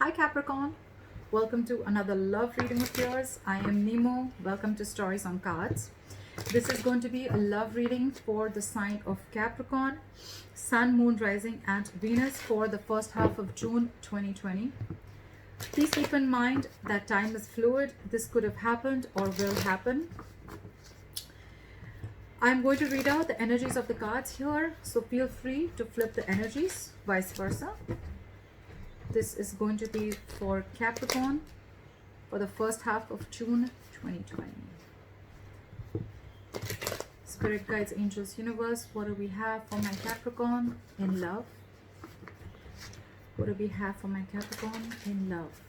Hi Capricorn, welcome to another love reading of yours. I am Nemo. Welcome to Stories on Cards. This is going to be a love reading for the sign of Capricorn, Sun, Moon, Rising, and Venus for the first half of June 2020. Please keep in mind that time is fluid. This could have happened or will happen. I'm going to read out the energies of the cards here, so feel free to flip the energies, vice versa. This is going to be for Capricorn for the first half of June 2020. Spirit guides, angels, universe, what do we have for my Capricorn in love? What do we have for my Capricorn in love?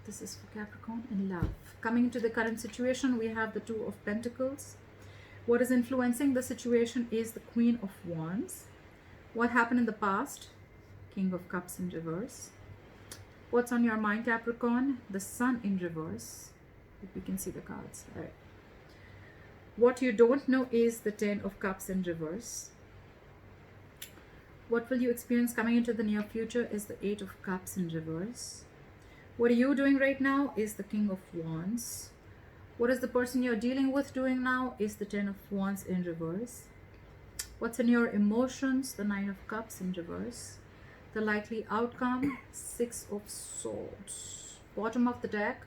This is for Capricorn in love. Coming into the current situation, we have the Two of Pentacles. What is influencing the situation is the Queen of Wands. What happened in the past? King of Cups in reverse. What's on your mind, Capricorn? The Sun in reverse. If we can see the cards. All right. What you don't know is the Ten of Cups in reverse. What will you experience coming into the near future is the Eight of Cups in reverse. What are you doing right now is the King of Wands. What is the person you're dealing with doing now is the Ten of Wands in reverse. What's in your emotions? The Nine of Cups in reverse. The likely outcome, Six of Swords. Bottom of the deck,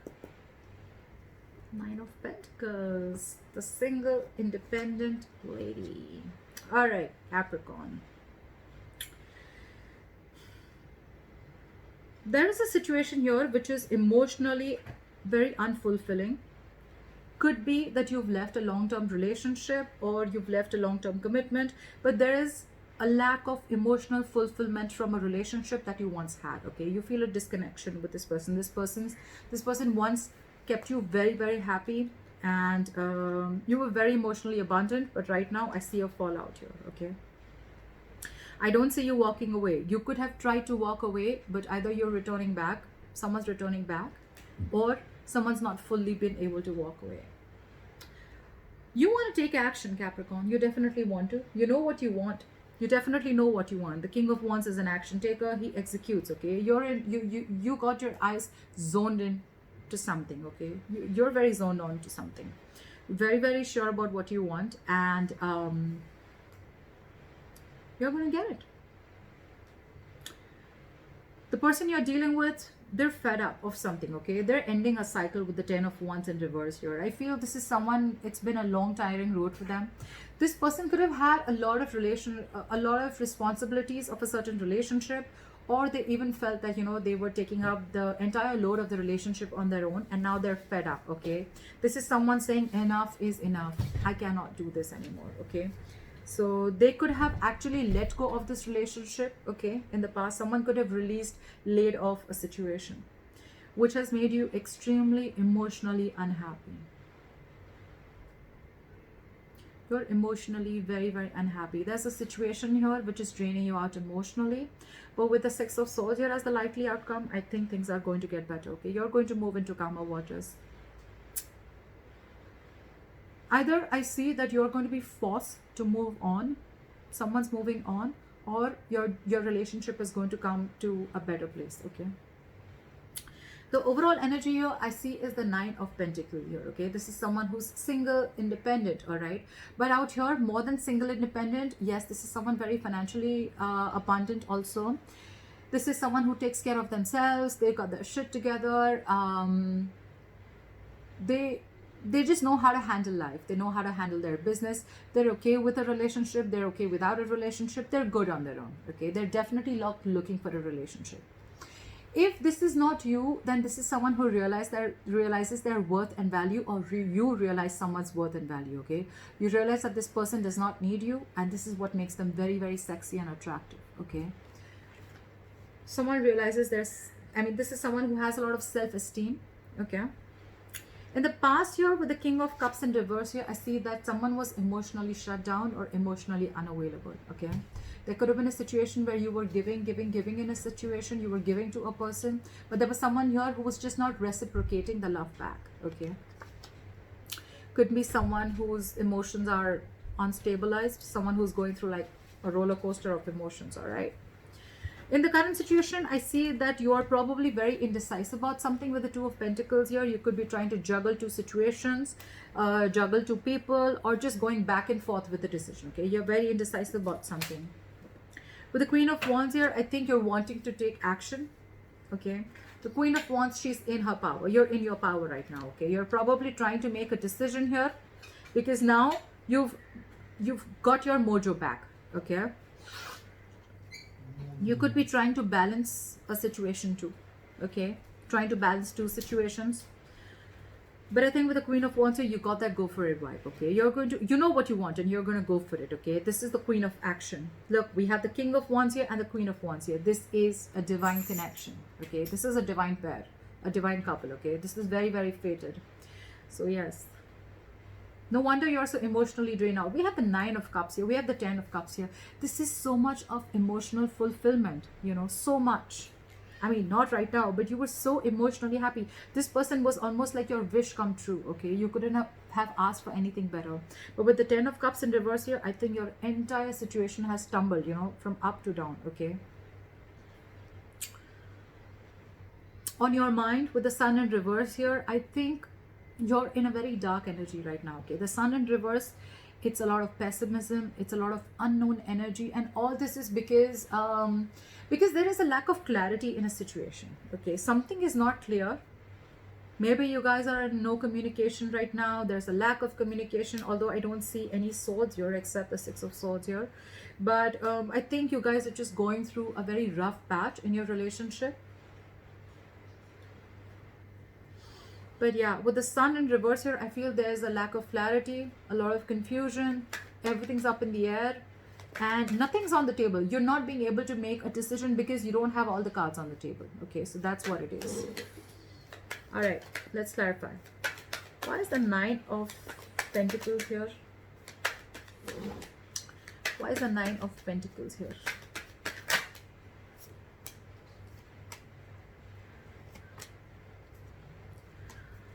Nine of Pentacles. The single independent lady. All right, Capricorn. There is a situation here which is emotionally very unfulfilling. Could be that you've left a long-term relationship or you've left a long-term commitment, but there is a lack of emotional fulfillment from a relationship that you once had. Okay, you feel a disconnection with this person. This person once kept you very, very happy, and you were very emotionally abundant, but right now I see a fallout here. Okay, I don't see you walking away. You could have tried to walk away, but either you're returning back, someone's returning back, or someone's not fully been able to walk away. You want to take action, Capricorn. You definitely want to. You know what you want. You definitely know what you want. The King of Wands is an action taker. He executes. Okay, you got your eyes zoned in to something. Okay, you're very zoned on to something. Very, very sure about what you want, and you're going to get it. The person you're dealing with, they're fed up of something. Okay, they're ending a cycle with the Ten of Wands in reverse here. I feel this is someone, it's been a long tiring road for them. This person could have had a lot of responsibilities of a certain relationship, or they even felt that, you know, they were taking up the entire load of the relationship on their own, and now they're fed up. Okay, this is someone saying enough is enough. I cannot do this anymore. Okay, so they could have actually let go of this relationship, okay, in the past. Someone could have released, laid off a situation, which has made you extremely emotionally unhappy. You're emotionally very, very unhappy. There's a situation here which is draining you out emotionally. But with the Six of Swords here as the likely outcome, I think things are going to get better, okay? You're going to move into calmer waters. Either I see that you're going to be forced to move on, someone's moving on, or your relationship is going to come to a better place. Okay, the overall energy here I see is the Nine of Pentacles here. Okay, this is someone who's single, independent. All right, but out here, more than single, independent, yes, this is someone very financially abundant also. This is someone who takes care of themselves. They got their shit together. They just know how to handle life. They know how to handle their business. They're okay with a relationship. They're okay without a relationship. They're good on their own. Okay, they're definitely not looking for a relationship. If this is not you, then this is someone who realizes their worth and value, or you realize someone's worth and value. Okay, you realize that this person does not need you, and this is what makes them very, very sexy and attractive. Okay, someone realizes this is someone who has a lot of self-esteem. Okay. In the past year, with the King of Cups in reverse here, I see that someone was emotionally shut down or emotionally unavailable. Okay, there could have been a situation where you were giving in a situation, you were giving to a person, but there was someone here who was just not reciprocating the love back. Okay, could be someone whose emotions are unstabilized, someone who's going through like a roller coaster of emotions. All right. In the current situation, I see that you are probably very indecisive about something with the Two of Pentacles here. You could be trying to juggle two situations, juggle two people, or just going back and forth with the decision. Okay, you're very indecisive about something. With the Queen of Wands here, I think you're wanting to take action. Okay, the Queen of Wands, she's in her power. You're in your power right now. Okay, you're probably trying to make a decision here because now you've got your mojo back. Okay, you could be trying to balance a situation too. Okay, trying to balance two situations. But I think with the Queen of Wands here, you got that go for it vibe. Okay, you're going to, you know what you want and you're going to go for it. Okay, this is the Queen of Action. Look, we have the King of Wands here and the Queen of Wands here. This is a divine connection. Okay, this is a divine pair, a divine couple. Okay, this is very, very fated. So yes, no wonder you're so emotionally drained out. We have the Nine of Cups here. We have the Ten of Cups here. This is so much of emotional fulfillment, you know, so much. I mean, not right now, but you were so emotionally happy. This person was almost like your wish come true, okay? You couldn't have asked for anything better. But with the Ten of Cups in reverse here, I think your entire situation has stumbled, you know, from up to down, okay? On your mind, with the Sun in reverse here, I think you're in a very dark energy right now. Okay, the Sun in reverse, it's a lot of pessimism, it's a lot of unknown energy, and all this is because there is a lack of clarity in a situation. Okay, something is not clear. Maybe you guys are in no communication right now. There's a lack of communication, although I don't see any swords here except the Six of Swords here. But I think you guys are just going through a very rough patch in your relationship. But yeah, with the Sun in reverse here, I feel there's a lack of clarity, a lot of confusion, everything's up in the air, and nothing's on the table. You're not being able to make a decision because you don't have all the cards on the table. Okay, so that's what it is. All right, let's clarify. Why is the Nine of Pentacles here? Why is the Nine of Pentacles here?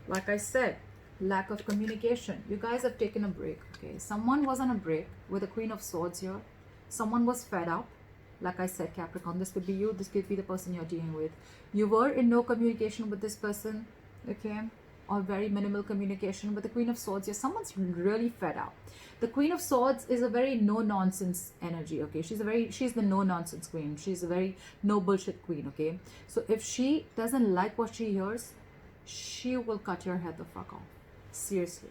Like I said, lack of communication. You guys have taken a break, okay? Someone was on a break with the Queen of Swords here. Someone was fed up. Like I said, Capricorn, this could be you. This could be the person you're dealing with. You were in no communication with this person, okay? Or very minimal communication. With the Queen of Swords here, someone's really fed up. The Queen of Swords is a very no-nonsense energy, okay? She's the no-nonsense queen. She's a very no-bullshit queen, okay? So if she doesn't like what she hears, she will cut your head the fuck off. Seriously.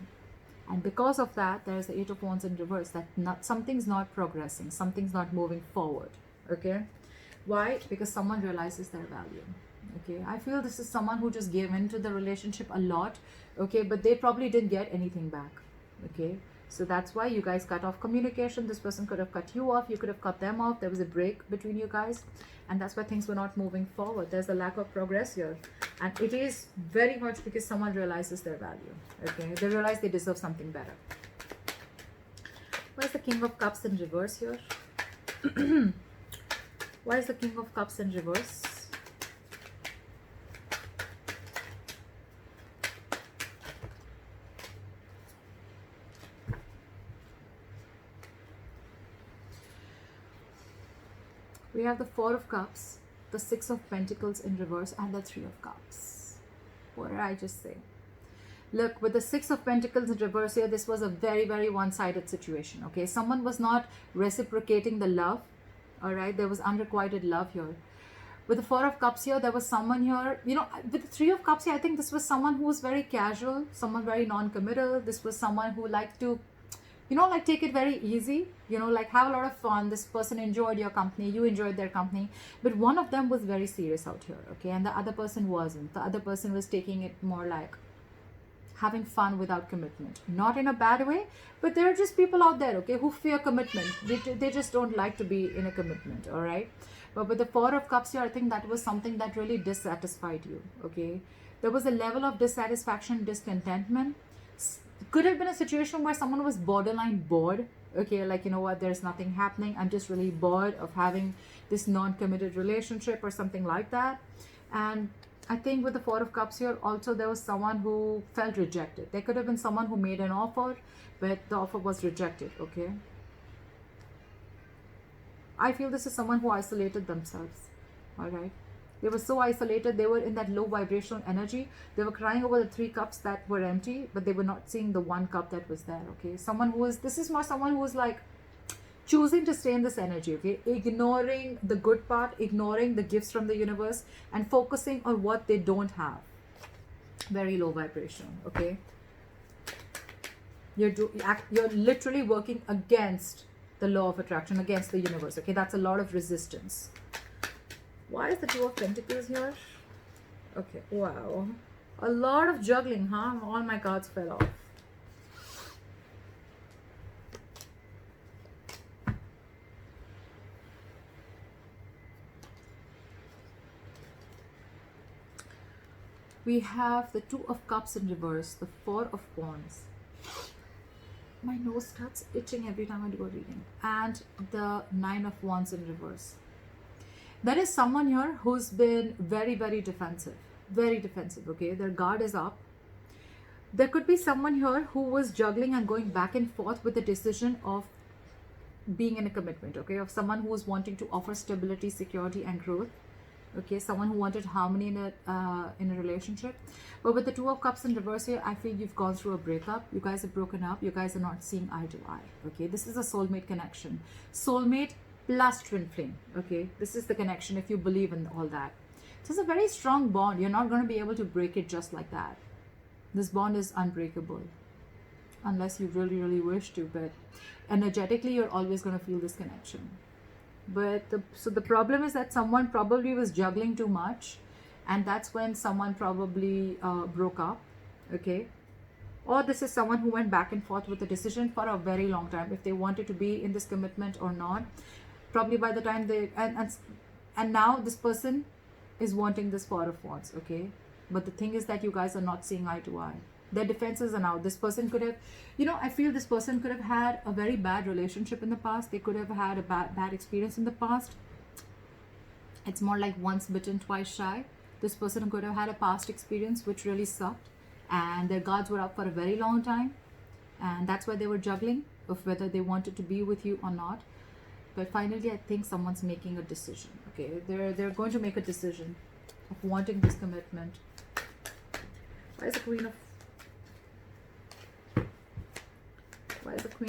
And because of that, there's the Eight of Wands in reverse. That something's not progressing. Something's not moving forward. Okay? Why? Because someone realizes their value. Okay? I feel this is someone who just gave in to the relationship a lot. Okay? But they probably didn't get anything back. Okay? So that's why you guys cut off communication. This person could have cut you off. You could have cut them off. There was a break between you guys. And that's why things were not moving forward. There's a lack of progress here. And it is very much because someone realizes their value. Okay? They realize they deserve something better. Why is the King of Cups in reverse here? Why is the King of Cups in reverse? We have the Four of Cups, the Six of Pentacles in reverse, and the Three of Cups. What did I just say? Look, with the Six of Pentacles in reverse here, this was a very, very one-sided situation, okay? Someone was not reciprocating the love, all right? There was unrequited love here. With the Four of Cups here, there was someone here, you know, with the Three of Cups here, I think this was someone who was very casual, someone very non-committal. This was someone who liked to, you know, like take it very easy, you know, like have a lot of fun. This person enjoyed your company, you enjoyed their company, but one of them was very serious out here, okay? And the other person wasn't. The other person was taking it more like having fun without commitment. Not in a bad way, but there are just people out there, okay, who fear commitment. They just don't like to be in a commitment, all right? But with the Four of Cups here, I think that was something that really dissatisfied you, okay? There was a level of dissatisfaction, discontentment. Could have been a situation where someone was borderline bored, okay, like, you know what, there's nothing happening, I'm just really bored of having this non-committed relationship or something like that. And I think with the Four of Cups here, also there was someone who felt rejected. There could have been someone who made an offer, but the offer was rejected, okay? I feel this is someone who isolated themselves, all right? They were so isolated, they were in that low vibrational energy. They were crying over the 3 cups that were empty, but they were not seeing the 1 cup that was there, okay? Someone who is, this is more someone who is like choosing to stay in this energy, okay? Ignoring the good part, ignoring the gifts from the universe, and focusing on what they don't have. Very low vibration, okay? You're literally working against the law of attraction, against the universe, okay? That's a lot of resistance. Why is the Two of Pentacles here? Okay, wow. A lot of juggling, huh? All my cards fell off. We have the Two of Cups in reverse, the Four of Wands. My nose starts itching every time I do a reading. And the Nine of Wands in reverse. There is someone here who's been very, very defensive. Very defensive, okay? Their guard is up. There could be someone here who was juggling and going back and forth with the decision of being in a commitment, okay? Of someone who was wanting to offer stability, security, and growth. Okay, someone who wanted harmony in a relationship. But with the Two of Cups in reverse here, I feel you've gone through a breakup. You guys have broken up. You guys are not seeing eye to eye. Okay, this is a soulmate connection. Soulmate plus twin flame. Okay, this is the connection if you believe in all that. So it's a very strong bond. You're not going to be able to break it just like that. This bond is unbreakable. Unless you really, really wish to. But energetically, you're always going to feel this connection. But the problem is that someone probably was juggling too much, and that's when someone probably broke up, okay? Or this is someone who went back and forth with a decision for a very long time, if they wanted to be in this commitment or not. Probably by the time they and now this person is wanting this Four of Wands, okay? But the thing is that you guys are not seeing eye to eye. Their defenses are out. This person could have, I feel this person could have had a very bad relationship in the past. They could have had a bad experience in the past. It's more like once bitten, twice shy. This person could have had a past experience which really sucked, and their guards were up for a very long time, and that's why they were juggling of whether they wanted to be with you or not. But finally, I think someone's making a decision, okay? They're going to make a decision of wanting this commitment. Why is the Queen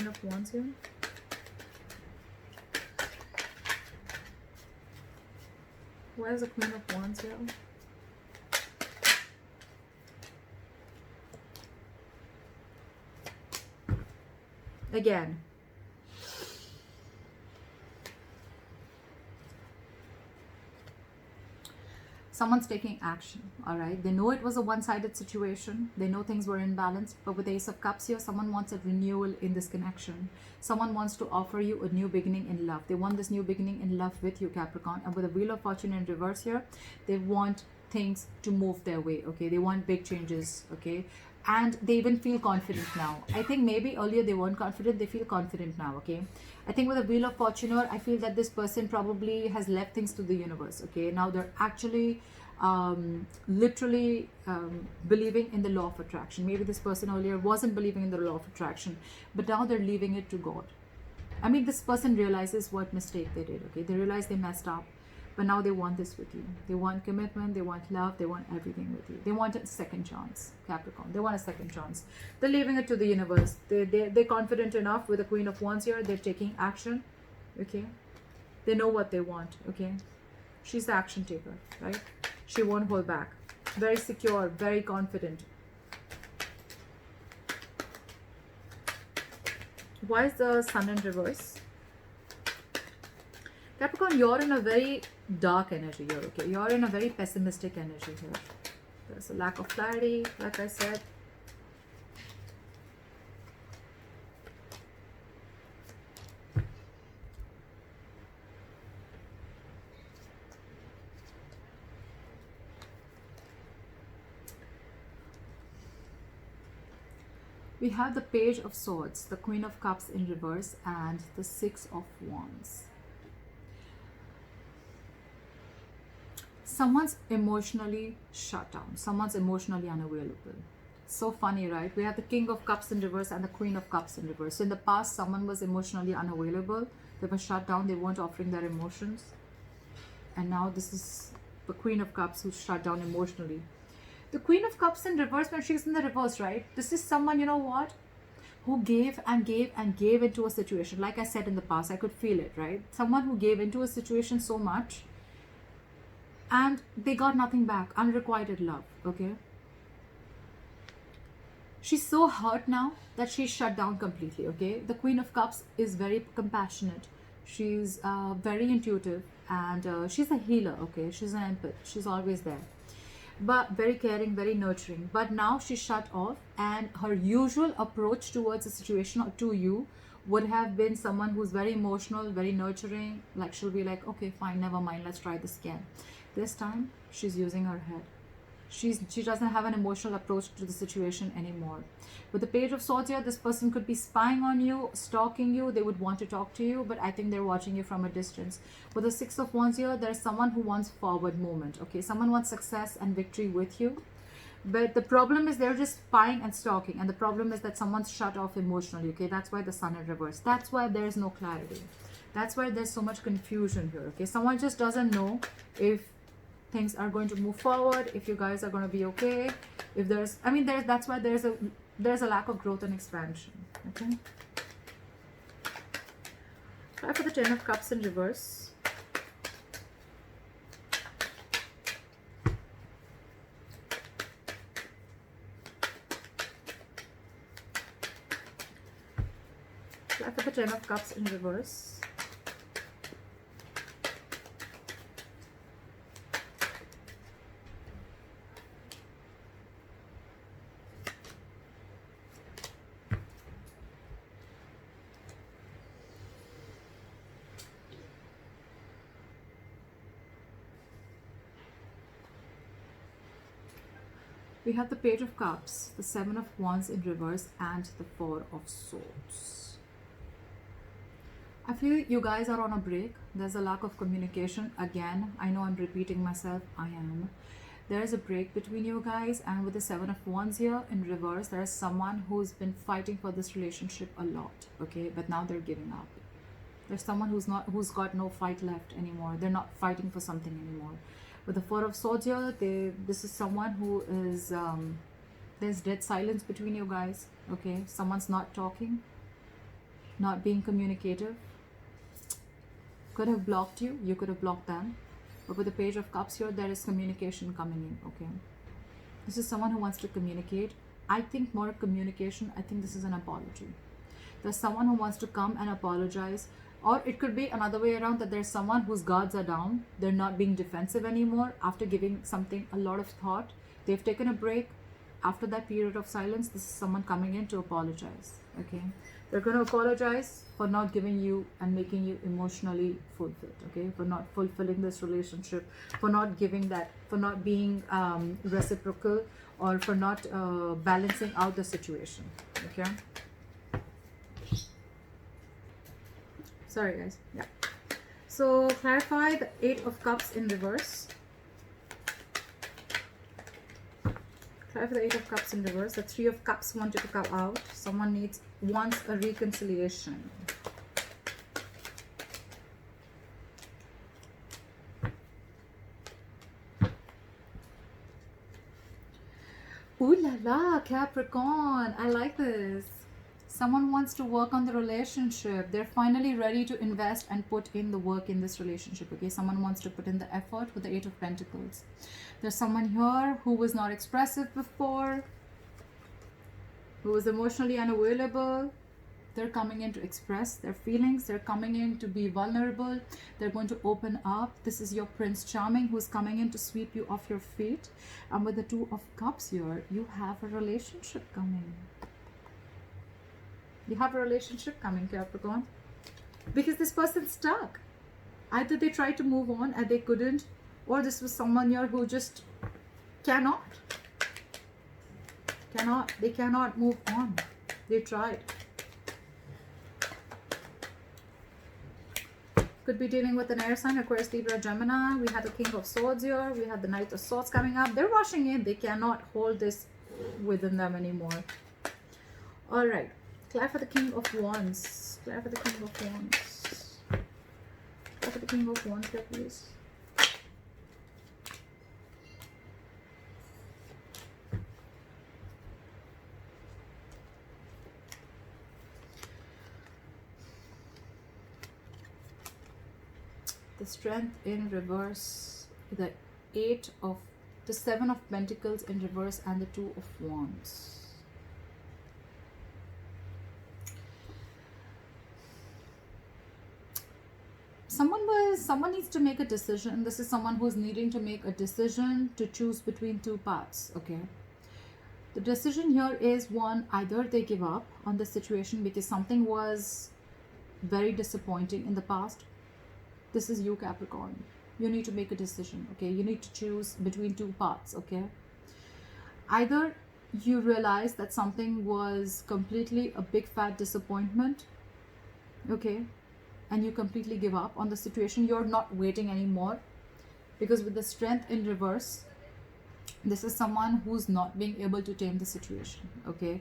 of Wands here? Why is the Queen of Wands here? Again. Someone's taking action, all right? They know it was a one-sided situation. They know things were imbalanced. But with the Ace of Cups here, someone wants a renewal in this connection. Someone wants to offer you a new beginning in love. They want this new beginning in love with you, Capricorn. And with the Wheel of Fortune in reverse here, they want things to move their way, okay? They want big changes, okay? And they even feel confident now. I think maybe earlier they weren't confident. They feel confident now, okay? I think with the Wheel of Fortune here, I feel that this person probably has left things to the universe, okay? Now they're actually literally believing in the law of attraction. Maybe this person earlier wasn't believing in the law of attraction, but now they're leaving it to God. I mean, this person realizes what mistake they did, okay? They realize they messed up, but now they want this with you. They want commitment, they want love, they want everything with you. They want a second chance, Capricorn. They want a second chance. They're leaving it to the universe. They're confident enough with the Queen of Wands here. They're taking action, okay? They know what they want, okay? She's the action taker, right? She won't hold back. Very secure, very confident. Why is the Sun in reverse? Capricorn, you're in a very dark energy here, okay? You're in a very pessimistic energy here. There's a lack of clarity, like I said. We have the Page of Swords, the Queen of Cups in reverse, and the Six of Wands. someone's emotionally shut down. Someone's emotionally unavailable. So funny, right? We have the King of Cups in reverse and the Queen of Cups in reverse. So in the past, someone was emotionally unavailable. They were shut down. They weren't offering their emotions. And now this is the Queen of Cups who's shut down emotionally. The Queen of Cups in reverse, when she's in the reverse, right? This is someone, you know what? Who gave and gave and gave into a situation. Like I said in the past, I could feel it, right? Someone who gave into a situation so much and they got nothing back. Unrequited love, okay? She's so hurt now that she's shut down completely, okay? The Queen of Cups is very compassionate. She's very intuitive and she's a healer, okay? She's an empath. She's always there. But very caring, very nurturing. But now she's shut off and her usual approach towards a situation or to you would have been someone who's very emotional, very nurturing. Like she'll be like, okay, fine, never mind, let's try this again. This time, she's using her head. She doesn't have an emotional approach to the situation anymore. With the Page of Swords here, this person could be spying on you, stalking you. They would want to talk to you, but I think they're watching you from a distance. With the Six of Wands here, there's someone who wants forward movement. Okay, someone wants success and victory with you. But the problem is they're just spying and stalking. And the problem is that someone's shut off emotionally. Okay, that's why the Sun in reverse. That's why there's no clarity. That's why there's so much confusion here. Okay, someone just doesn't know if things are going to move forward, if you guys are going to be okay, if there's, I mean, that's why there's a lack of growth and expansion. Okay, try for the Ten of Cups in reverse. Try for the Ten of Cups in reverse. We have the Page of Cups, the Seven of Wands in reverse, and the Four of Swords. I feel you guys are on a break. There's a lack of communication. Again, I know I'm repeating myself. I am. There is a break between you guys, and with the Seven of Wands here in reverse, there is someone who's been fighting for this relationship a lot. Okay, but now they're giving up. There's someone who's got no fight left anymore. They're not fighting for something anymore. With the Four of Swords here, this is someone who is, there's dead silence between you guys, okay? Someone's not talking, not being communicative. Could have blocked you, you could have blocked them. But with the Page of Cups here, there is communication coming in, okay? This is someone who wants to communicate. I think more communication, I think this is an apology. There's someone who wants to come and apologize. Or it could be another way around, that there's someone whose guards are down. They're not being defensive anymore after giving something a lot of thought. They've taken a break. After that period of silence, this is someone coming in to apologize. Okay, they're going to apologize for not giving you and making you emotionally fulfilled. Okay, for not fulfilling this relationship, for not giving that, for not being reciprocal, or for not balancing out the situation. Okay. Sorry guys, yeah. So clarify the Eight of Cups in reverse. Clarify the Eight of Cups in reverse. The Three of Cups wanted to come out. Someone wants a reconciliation. Ooh la la, Capricorn, I like this. Someone wants to work on the relationship. They're finally ready to invest and put in the work in this relationship. Okay, someone wants to put in the effort with the Eight of Pentacles. There's someone here who was not expressive before, who was emotionally unavailable. They're coming in to express their feelings. They're coming in to be vulnerable. They're going to open up. This is your Prince Charming who's coming in to sweep you off your feet. And with the Two of Cups here, you have a relationship coming. You have a relationship coming, Capricorn. Because this person's stuck. Either they tried to move on and they couldn't, or this was someone here who just cannot. They cannot move on. They tried. Could be dealing with an air sign, Aquarius, Libra, Gemini. We have the King of Swords here. We have the Knight of Swords coming up. They're rushing in. They cannot hold this within them anymore. All right. Clap for the King of Wands. Clap for the King of Wands. Clap for the King of Wands here, please. The Strength in reverse, the Seven of Pentacles in reverse, and the Two of Wands. Someone needs to make a decision. This is someone who's needing to make a decision to choose between two paths. Okay, the decision here is one: either they give up on the situation because something was very disappointing in the past. This is you, Capricorn. You need to make a decision. Okay, you need to choose between two paths. Okay, either you realize that something was completely a big fat disappointment, okay, and you completely give up on the situation. You're not waiting anymore, because with the Strength in reverse, this is someone who's not being able to tame the situation. Okay,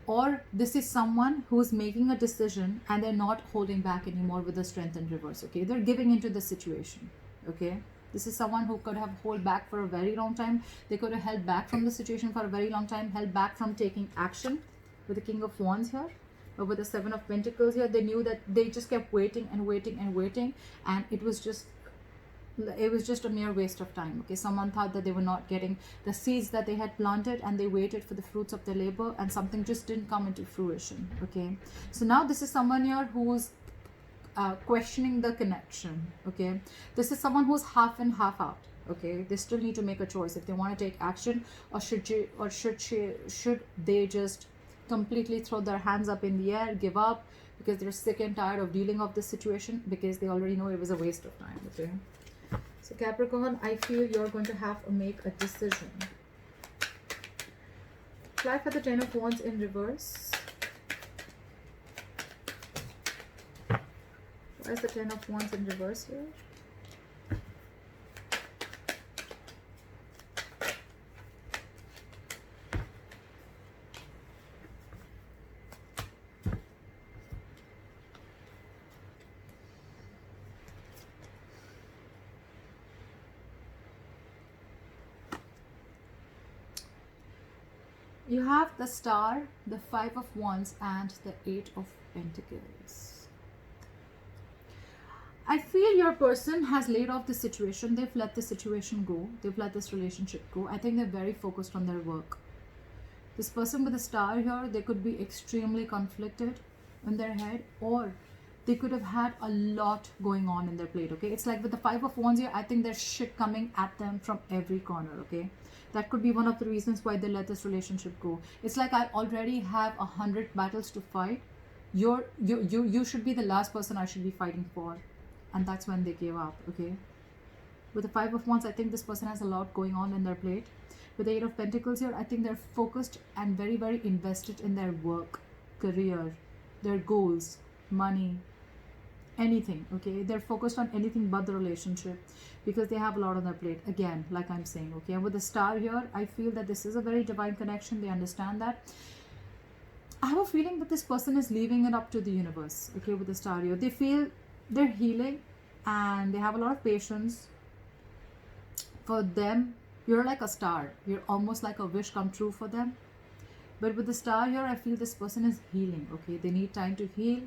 or this is someone who's making a decision and they're not holding back anymore with the Strength in reverse. Okay, they're giving into the situation. Okay, this is someone who could have held back for a very long time. They could have held back from the situation for a very long time, held back from taking action with the King of Wands here. But with the Seven of Pentacles here, they knew that they just kept waiting and waiting and waiting, and it was just a mere waste of time. Okay, someone thought that they were not getting the seeds that they had planted, and they waited for the fruits of their labor, and something just didn't come into fruition. Okay, so now this is someone here who's questioning the connection. Okay, this is someone who's half in, half out. Okay, they still need to make a choice if they want to take action, or should they just completely throw their hands up in the air, give up, because they're sick and tired of dealing with this situation, because they already know it was a waste of time. Okay, so Capricorn, I feel you're going to have to make a decision. Fly for the Ten of Wands in reverse. Why is the Ten of Wands in reverse here? You have the Star, the Five of Wands, and the Eight of Pentacles. I feel your person has laid off the situation. They've let the situation go. They've let this relationship go. I think they're very focused on their work. This person with the Star here, they could be extremely conflicted in their head, or they could have had a lot going on in their plate. Okay, it's like with the Five of Wands here, I think there's shit coming at them from every corner. Okay, that could be one of the reasons why they let this relationship go. It's like, I already have 100 battles to fight. You should be the last person I should be fighting for. And that's when they gave up. Okay, with the Five of Wands, I think this person has a lot going on in their plate. With the Eight of Pentacles here, I think they're focused and very, very invested in their work, career, their goals, money, anything. Okay, they're focused on anything but the relationship, because they have a lot on their plate, again, like I'm saying. Okay, and with the Star here, I feel that this is a very divine connection. They understand that. I have a feeling that this person is leaving it up to the universe. Okay, with the Star here, they feel they're healing and they have a lot of patience. For them, you're like a star. You're almost like a wish come true for them. But with the Star here, I feel this person is healing. Okay, they need time to heal.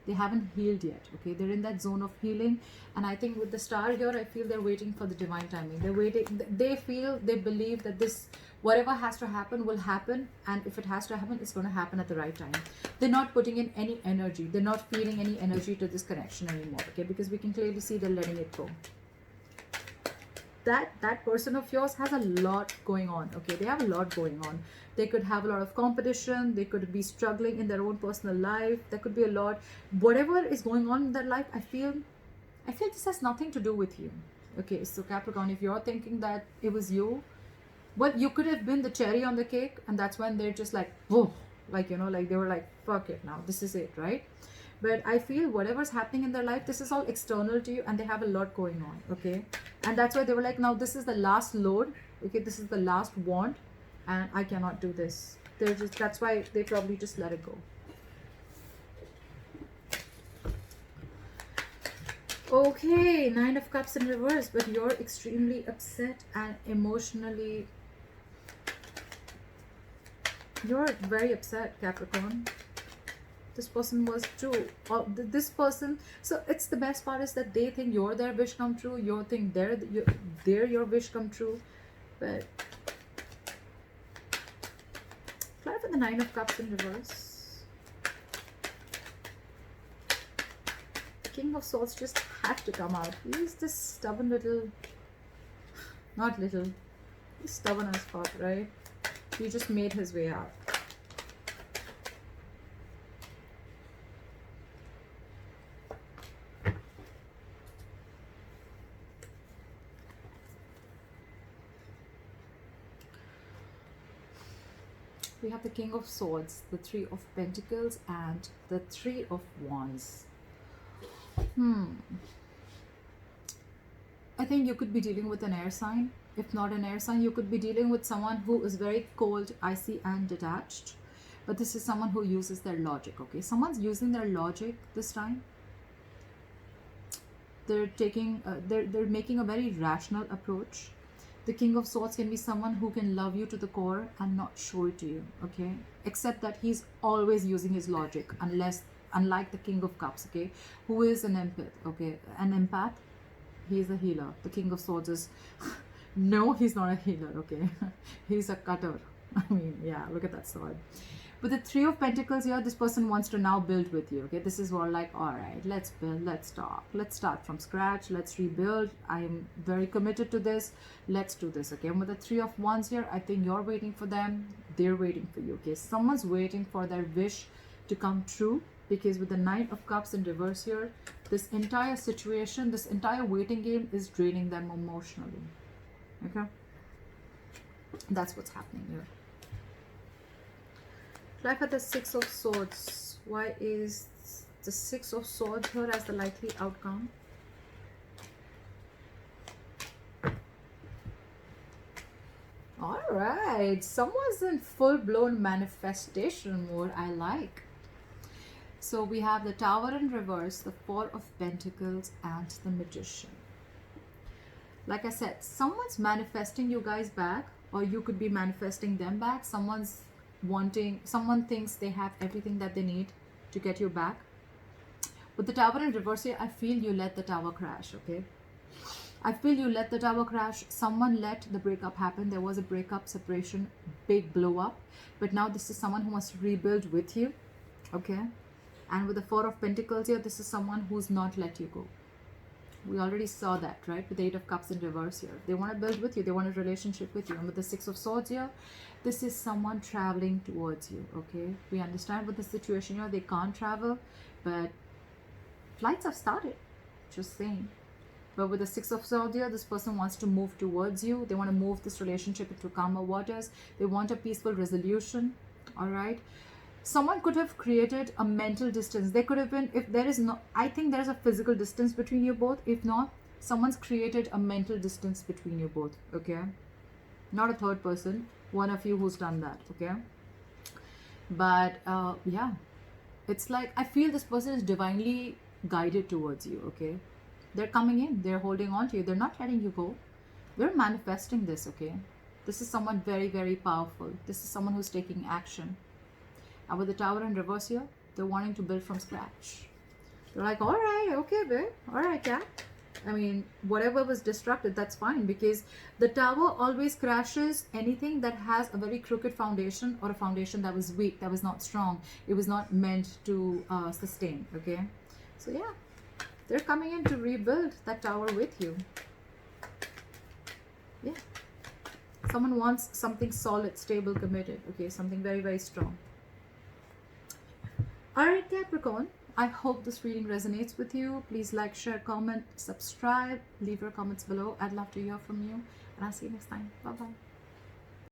They haven't healed yet. Okay, they're in that zone of healing, and I think with the Star here, I feel they're waiting for the divine timing. They're waiting. They believe that this, whatever has to happen will happen, and if it has to happen, it's going to happen at the right time. They're not putting in any energy. They're not feeding any energy to this connection anymore. Okay, because we can clearly see they're letting it go. That person of yours has a lot going on. Okay, they have a lot going on. They could have a lot of competition. They could be struggling in their own personal life. There could be a lot. Whatever is going on in their life, I feel this has nothing to do with you. Okay, so Capricorn, if you're thinking that it was you, well, you could have been the cherry on the cake, and that's when they're just like, whoa, like, you know, like they were like, fuck it, now this is it, right? But I feel whatever's happening in their life, this is all external to you, and they have a lot going on, okay? And that's why they were like, now this is the last load, okay? This is the last want, and I cannot do this. They're just, that's why they probably just let it go. Okay, Nine of Cups in reverse, but you're extremely upset and emotionally, you're very upset, Capricorn. This person was true. This person, so it's the best part is that they think you're their wish come true. You think they're your wish come true. But try for the Nine of Cups in reverse. King of Swords just had to come out. He's this stubborn little, not little, he's stubborn as fuck, right? He just made his way out. We have the King of Swords, the Three of Pentacles, and the Three of Wands. I think you could be dealing with an air sign. If not an air sign, you could be dealing with someone who is very cold, icy, and detached. But this is someone who uses their logic, okay? Someone's using their logic this time. They're taking, they're making a very rational approach. The King of Swords can be someone who can love you to the core and not show it to you, okay? Except that he's always using his logic, unlike the King of Cups, okay? Who is an empath, okay? An empath, he is a healer. The King of Swords is, no, he's not a healer, okay? He's a cutter. I mean, yeah, look at that sword. But the Three of Pentacles here, this person wants to now build with you, okay? This is more like, all right, let's build, let's talk, let's start from scratch, let's rebuild. I am very committed to this. Let's do this, okay? And with the Three of Wands here, I think you're waiting for them. They're waiting for you, okay? Someone's waiting for their wish to come true, because with the Nine of Cups in reverse here, this entire situation, this entire waiting game is draining them emotionally, okay? That's what's happening here. Life at the Six of Swords. Why is the Six of Swords here as the likely outcome? All right, someone's in full-blown manifestation mode. I like. So we have the Tower in reverse, the Four of Pentacles, and the Magician. Like I said, someone's manifesting you guys back, or you could be manifesting them back. Someone thinks they have everything that they need to get you back. With the Tower in reverse here, I feel you let the tower crash, okay? I feel you let the tower crash. Someone let the breakup happen. There was a breakup, separation, big blow up. But now this is someone who wants to rebuild with you, okay? And with the Four of Pentacles here, this is someone who's not let you go. We already saw that, right? With the Eight of Cups in reverse here. They want to build with you. They want a relationship with you. And with the Six of Swords here, this is someone traveling towards you, okay? We understand with the situation here, they can't travel, but flights have started, just saying. But with the Six of Swords here, this person wants to move towards you. They want to move this relationship into calmer waters. They want a peaceful resolution, all right? Someone could have created a mental distance. They could have been, if there is no, I think there's a physical distance between you both. If not, someone's created a mental distance between you both, okay? Not a third person, one of you who's done that, okay? But yeah, it's like, I feel this person is divinely guided towards you, okay? They're coming in, they're holding on to you, they're not letting you go. They're manifesting this, okay? This is someone very, very powerful. This is someone who's taking action. And with the Tower in reverse here, they're wanting to build from scratch. They're like, all right, okay, babe. All right, yeah. I mean, whatever was disrupted, that's fine, because the Tower always crashes anything that has a very crooked foundation, or a foundation that was weak, that was not strong. It was not meant to sustain, okay? So yeah, they're coming in to rebuild that Tower with you. Yeah. Someone wants something solid, stable, committed, okay? Something very, very strong. Alright, Capricorn, I hope this reading resonates with you. Please like, share, comment, subscribe, leave your comments below. I'd love to hear from you. And I'll see you next time. Bye-bye.